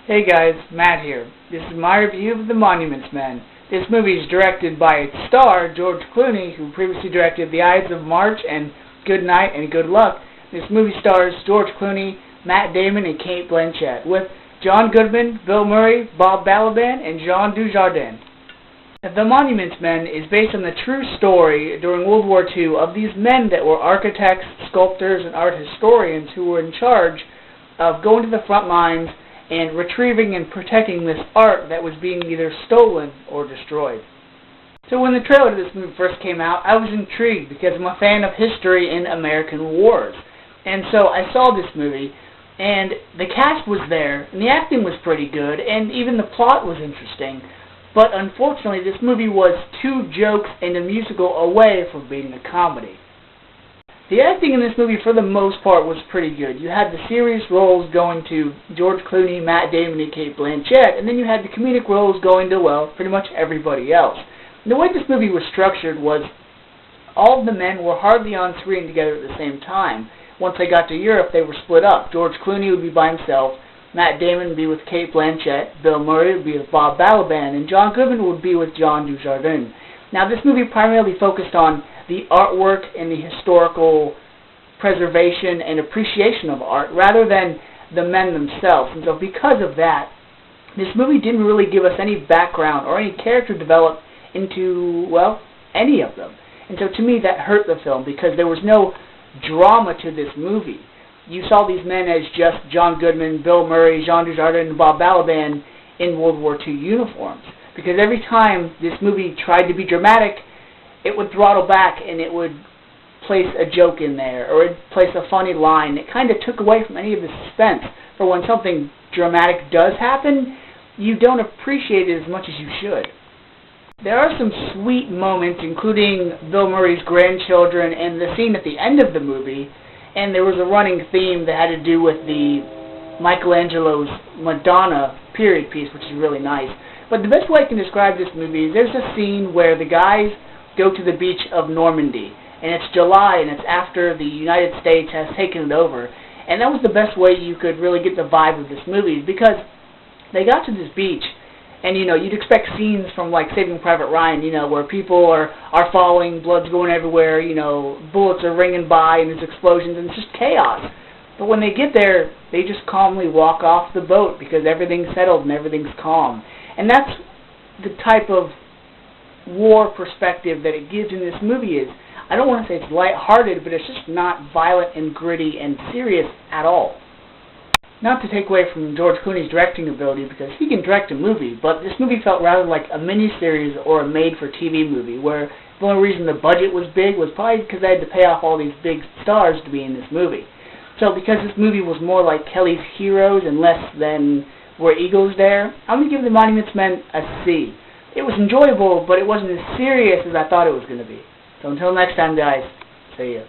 Hey guys, Matt here. This is my review of The Monuments Men. This movie is directed by its star, George Clooney, who previously directed The Ides of March and Good Night and Good Luck. This movie stars George Clooney, Matt Damon, and Cate Blanchett, with John Goodman, Bill Murray, Bob Balaban, and Jean Dujardin. The Monuments Men is based on the true story during World War II of these men that were architects, sculptors, and art historians who were in charge of going to the front lines and retrieving and protecting this art that was being either stolen or destroyed. So when the trailer to this movie first came out, I was intrigued because I'm a fan of history and American wars. And so I saw this movie, and the cast was there, and the acting was pretty good, and even the plot was interesting. But unfortunately, this movie was two jokes and a musical away from being a comedy. The acting in this movie, for the most part, was pretty good. You had the serious roles going to George Clooney, Matt Damon, and Cate Blanchett, and then you had the comedic roles going to, well, pretty much everybody else. And the way this movie was structured was all of the men were hardly on screen together at the same time. Once they got to Europe, they were split up. George Clooney would be by himself, Matt Damon would be with Cate Blanchett, Bill Murray would be with Bob Balaban, and John Goodman would be with Jean Dujardin. Now, this movie primarily focused on the artwork and the historical preservation and appreciation of art rather than the men themselves. And so because of that, this movie didn't really give us any background or any character development into, well, any of them. And so to me that hurt the film because there was no drama to this movie. You saw these men as just John Goodman, Bill Murray, Jean Dujardin, and Bob Balaban in World War II uniforms. Because every time this movie tried to be dramatic, it would throttle back and it would place a joke in there, or it would place a funny line. It kind of took away from any of the suspense. For when something dramatic does happen, you don't appreciate it as much as you should. There are some sweet moments, including Bill Murray's grandchildren and the scene at the end of the movie, and there was a running theme that had to do with the Michelangelo's Madonna period piece, which is really nice. But the best way I can describe this movie is there's a scene where the guys go to the beach of Normandy, and it's July, and it's after the United States has taken it over. And that was the best way you could really get the vibe of this movie, because they got to this beach, and you'd expect scenes from like Saving Private Ryan, where people are falling, blood's going everywhere, bullets are ringing by, and there's explosions, and it's just chaos. But when they get there, they just calmly walk off the boat because everything's settled and everything's calm. And that's the type of war perspective that it gives in this movie. Is I don't want to say it's lighthearted, but it's just not violent and gritty and serious at all. Not to take away from George Clooney's directing ability, because he can direct a movie, but this movie felt rather like a miniseries or a made-for-TV movie, where the only reason the budget was big was probably because they had to pay off all these big stars to be in this movie. So because this movie was more like Kelly's Heroes and less than Where Eagles Dare, I'm going to give The Monuments Men a C. It was enjoyable, but it wasn't as serious as I thought it was going to be. So until next time, guys, see ya.